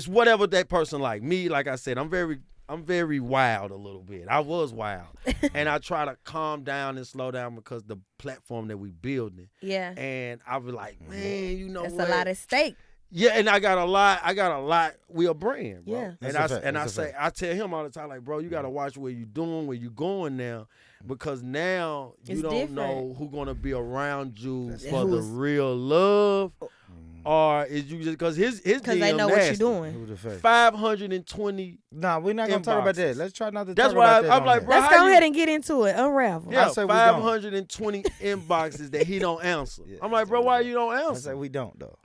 S2: whatever that person like. Me, like I said, I'm very wild a little bit. I was wild. And I try to calm down and slow down because the platform that we building.
S1: Yeah.
S2: And I was like, man, you know
S1: that's
S2: what?
S1: a lot at stake.
S2: Yeah, and I got a lot. We a brand, bro.
S1: Yeah.
S2: I tell him all the time, like, bro, you gotta watch where you doing, where you going now, because now you don't know who gonna be around you for the real love, or is you just because his
S1: because they know
S2: nasty.
S1: What you're doing.
S2: 520.
S3: Nah, we're not gonna talk about that. Let's try not to.
S2: That's
S3: talk about that.
S2: I'm like, bro,
S1: let's go ahead and get into it. Unravel.
S2: Yeah, 520 inboxes that he don't answer. I'm like, bro, why you don't answer?
S3: I say we don't though.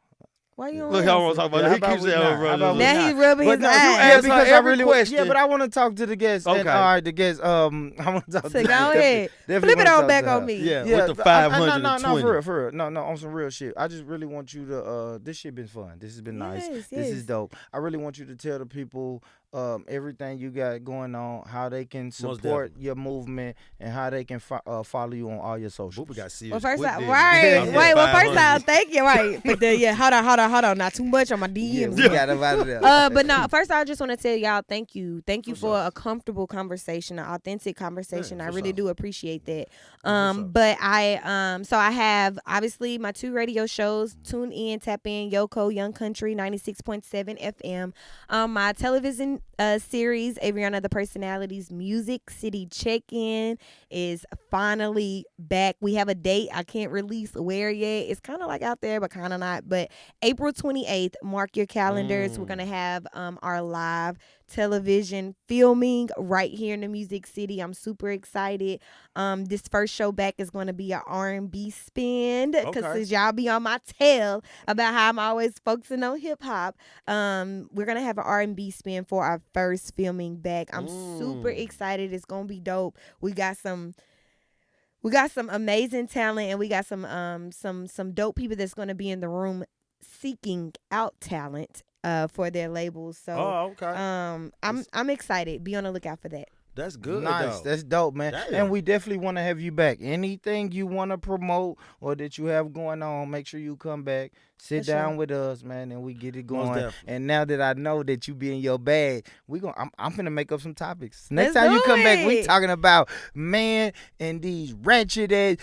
S1: Why you don't
S2: look? I want to talk about it. He keeps saying,
S1: bro. Now he rubbing his eyes.
S3: Yeah, because I really
S2: question.
S3: Yeah, but I want to talk to the guests.
S2: Okay.
S3: And, all right, the guests. I want to talk.
S1: So go ahead. Flip it on back on me.
S2: Yeah, with the 520.
S3: No, for real. No, on some real shit. I just really want you to. This shit been fun. This has been nice.
S1: Yes.
S3: This is dope. I really want you to tell the people everything you got going on, how they can support your movement, and how they can follow you on all your socials.
S2: We got serious.
S1: Well, first off, first off, thank you. Right, but hold on, not too much on my DMs.
S3: We got about it.
S1: But no, first I just want to tell y'all thank you for a comfortable conversation, an authentic conversation. I really do appreciate that. But I have obviously my 2 radio shows. Tune in, tap in, Yoko Young Country 96.7 FM. My television series, Averianna the Personalities Music City Check-In, is finally back. We have a date. I can't release where yet. It's kind of like out there, but kind of not. But April 28th, mark your calendars. We're going to have our live television filming right here in the Music City. I'm super excited. This first show back is going to be an R&B spin because y'all be on my tail about how I'm always focusing on hip hop. We're going to have an R&B spin for our first filming back. I'm super excited. It's going to be dope. We got some amazing talent, and we got some dope people that's going to be in the room seeking out talent for their labels. So I'm excited. Be on the lookout for that.
S2: That's good.
S3: Nice.
S2: Though.
S3: That's dope, man.
S2: Damn.
S3: And we definitely want to have you back. Anything you want to promote or that you have going on, make sure you come back. Sit down with us, man, and we get it going. And now that I know that you be in your bag, I'm finna make up some topics. Next time you come back, we talking about man and these ratchet ass.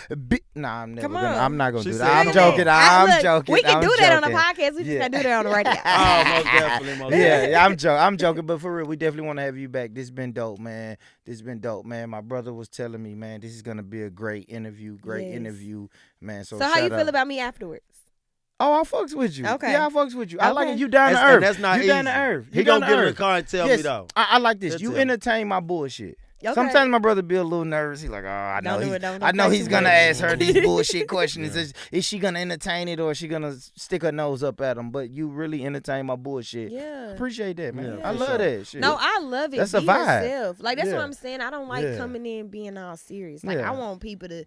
S3: Nah, I'm not gonna do that. I'm joking. I'm joking.
S1: We can do that on the podcast. We just can't do that on the radio.
S2: Most definitely.
S3: Yeah, I'm joking. But for real, we definitely want to have you back. This been dope, man. this has been dope, man. My brother was telling me, man, this is gonna be a great interview, man. So
S1: how you feel about me afterwards?
S3: Oh, I fucks with you.
S1: Okay.
S3: Yeah, I fucks with you.
S1: Okay.
S3: I like it. You down to earth.
S2: And that's not
S3: you
S2: easy.
S3: down to earth.
S2: He gonna get in the car and tell me though.
S3: I like this.
S2: That's
S3: You
S2: it.
S3: entertain my bullshit.
S1: Okay.
S3: Sometimes my brother be a little nervous. He's like, oh, I know he's gonna
S1: much.
S3: ask her these bullshit questions. Is she gonna entertain it or is she gonna stick her nose up at him? But you really entertain my bullshit.
S1: Yeah.
S3: Appreciate that, man.
S2: Yeah,
S3: I love that shit.
S1: No, I love it.
S3: That's
S1: Be
S3: a vibe.
S1: yourself. Like that's
S3: Yeah.
S1: what I'm saying. I don't like
S3: Yeah.
S1: coming in being all serious. Like
S3: Yeah.
S1: I want people to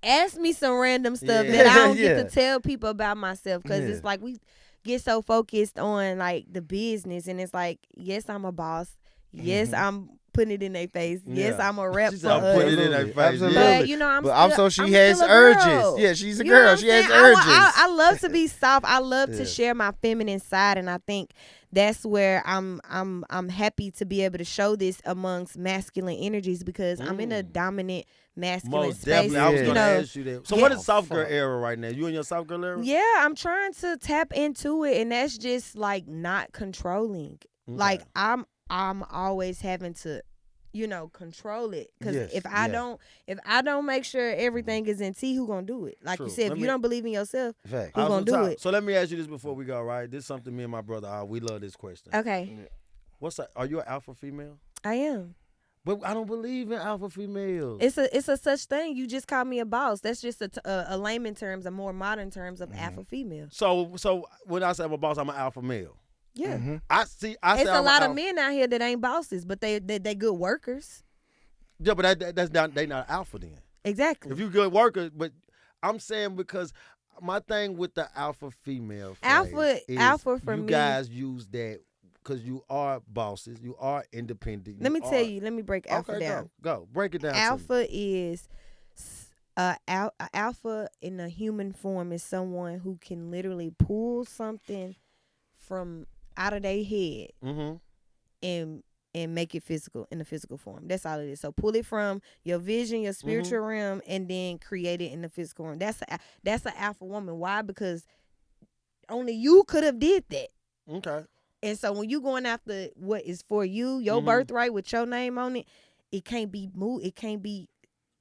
S1: ask me some random stuff
S2: Yeah.
S1: that I don't
S3: Yeah.
S1: get to tell people about myself because
S3: Yeah.
S1: it's like we get so focused on like the business and it's like, yes, I'm a boss. Yes, I'm putting it in their face. Yes,
S2: Yeah.
S1: I'm a rep
S2: She's
S1: for
S2: like,
S1: us.
S2: put it in their face.
S3: Absolutely.
S1: But you know, I'm
S3: But
S1: still,
S3: also she
S1: I'm
S3: has
S1: still a
S3: urges.
S1: girl.
S3: Yeah, she's a
S1: You know
S3: girl.
S1: what I'm
S3: She has
S1: saying?
S3: urges.
S1: I love to be soft. I love
S3: Yeah.
S1: to share my feminine side, and I think that's where I'm happy to be able to show this amongst masculine energies because I'm in a dominant masculine
S2: Most
S1: space.
S2: definitely. I was
S1: you
S2: gonna
S1: know,
S2: ask you that. So
S1: Yeah.
S2: what is soft girl era right now? You in your soft girl era?
S1: yeah, I'm trying to tap into it, and that's just like not controlling.
S2: Okay.
S1: Like I'm always having to, control it. Because
S3: Yes,
S1: if I don't make sure everything is in T, who gonna do it? Like
S2: True.
S1: you said,
S2: Let
S1: if
S2: me-
S1: you don't believe in yourself,
S3: Fact.
S1: who gonna do it?
S2: So let me ask you this before we go, right? This is something me and my brother we love this question.
S1: Okay,
S2: Are you an alpha female?
S1: I am.
S2: But I don't believe in alpha females.
S1: It's a such thing. You just call me a boss. That's just a layman terms, a more modern terms of alpha female.
S2: So when I say I'm a boss, I'm an alpha male.
S1: Yeah,
S2: I
S1: it's
S2: say
S1: a
S2: I'm
S1: lot
S2: an
S1: of men out here that ain't bosses, but they good workers.
S2: Yeah, but that's not they not alpha then.
S1: Exactly.
S2: If you good worker, but I'm saying because my thing with the alpha female phrase is
S1: alpha for
S2: you
S1: me.
S2: guys use that because you are bosses, you are independent.
S1: Let me tell you. Let me break alpha
S2: Okay,
S1: down.
S2: go break it down. to me.
S1: Alpha is alpha in a human form is someone who can literally pull something from out of their head and make it physical in the physical form. That's all it is. So pull it from your vision, your spiritual realm, and then create it in the physical realm. That's an alpha woman. Why? Because only you could have did that.
S2: Okay.
S1: And so when you going after what is for you, your birthright with your name on it, it can't be moved. It can't be.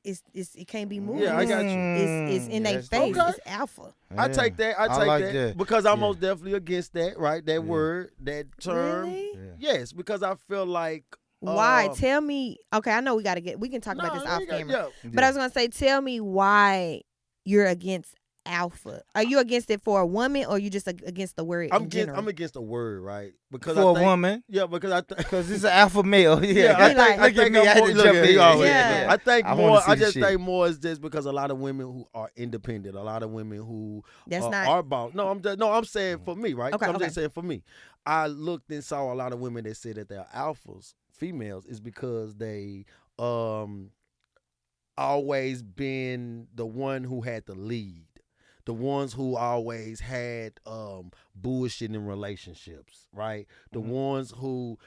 S1: It can't be moved.
S2: Yeah, I got you.
S1: It's in their face.
S2: Okay.
S1: It's alpha.
S2: I take that. I take
S3: like
S2: that,
S3: that.
S2: because I'm most definitely against that. Right, that word, that term.
S1: Really?
S2: Yes, because I feel like
S1: Why? Tell me. Okay, I know we can talk about this off camera.
S2: Yeah.
S1: But I was gonna say, tell me why you're against alpha. Are you against it for a woman, or you just against the word?
S2: I'm against the word, right? Because
S3: For
S2: I
S3: a
S2: think,
S3: woman?
S2: Yeah, because
S3: Because it's an alpha male.
S2: Yeah, I
S1: Like-
S2: think
S3: me, I had to jump in.
S1: Yeah.
S2: I think
S3: I wanna
S2: more.
S3: see
S2: I
S3: the
S2: just
S3: shit.
S2: think more is just because a lot of women who are independent, a lot of women who
S1: That's not.
S2: are boss. No, I'm saying for me, right?
S1: Okay,
S2: I'm
S1: okay.
S2: just saying for me. I looked and saw a lot of women that say that they're alphas, females, is because they always been the one who had the lead. The ones who always had bullshit in relationships, right? The ones who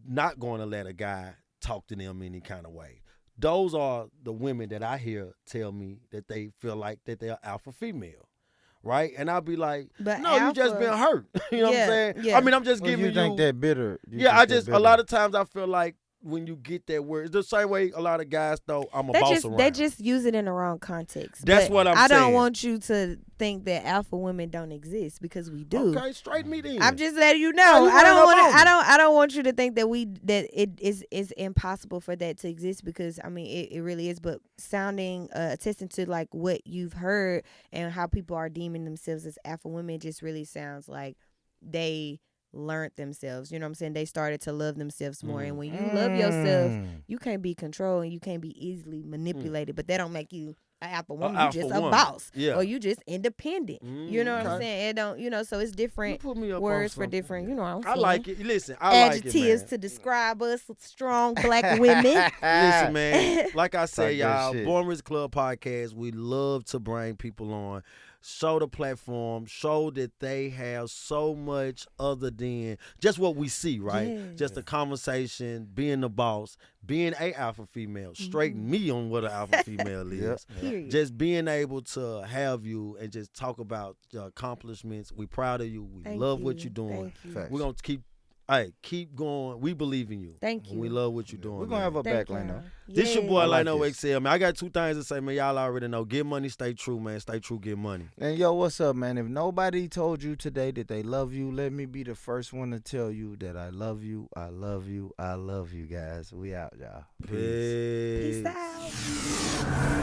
S2: not going to let a guy talk to them any kind of way. Those are the women that I hear tell me that they feel like that they're alpha female, right? And I'll be like,
S1: But
S2: no, you just
S1: alpha-
S2: been hurt. You know what
S1: Yeah,
S2: I'm saying?
S1: yeah.
S2: I mean, I'm just
S3: Well,
S2: giving
S3: you think that bitter.
S2: a lot of times I feel like when you get that word, it's the same way a lot of guys throw I'm a boss around.
S1: They just use it in the wrong context.
S2: That's
S1: But
S2: what I'm
S1: I don't
S2: saying.
S1: want you to think that alpha women don't exist because we do.
S2: Okay, straight me then.
S1: I'm just letting you
S2: No,
S1: know.
S2: you
S1: I don't
S2: running
S1: want
S2: up on me.
S1: I don't want you to think that it is impossible for that to exist because I mean it really is. But attesting to like what you've heard and how people are deeming themselves as alpha women just really sounds like they learned themselves. You know what I'm saying? They started to love themselves more. And when you love yourself, you can't be controlled and you can't be easily manipulated. But that don't make you an alpha woman. You
S2: alpha
S1: just a
S2: woman.
S1: boss.
S2: Yeah.
S1: Or you just independent. You know what I'm
S2: Okay.
S1: saying? It don't, so it's different
S2: You put me up on
S1: words for
S2: something.
S1: different, you know what I'm
S2: I
S1: saying?
S2: like it. Listen, I like it,
S1: Adjectives
S2: man.
S1: to describe us strong black women.
S2: Listen, man. Like I said,
S3: Talk that
S2: y'all,
S3: shit.
S2: Born Rich Club podcast. We love to bring people on, show the platform, show that they have so much other than just what we see, right?
S1: Yes.
S2: Just a conversation, being the boss, being a alpha female. Straighten me on what an alpha female is.
S1: Period.
S2: Just being able to have you and just talk about your accomplishments. We proud of you. We
S1: Thank
S2: love
S1: you.
S2: what you're doing.
S1: Thank you.
S3: Facts.
S2: We're going to keep Hey, keep going. We believe in you.
S1: Thank you.
S2: We love what you're doing.
S3: We're going to have a backline, though.
S2: This your boy,
S3: like
S2: Lino XL, man. I got 2 things to say, man. Y'all already know. Get money, stay true, man. Stay true, get money.
S3: And, yo, what's up, man? If nobody told you today that they love you, let me be the first one to tell you that I love you, I love you, I love you, guys. We out, y'all.
S2: Peace.
S1: Peace out.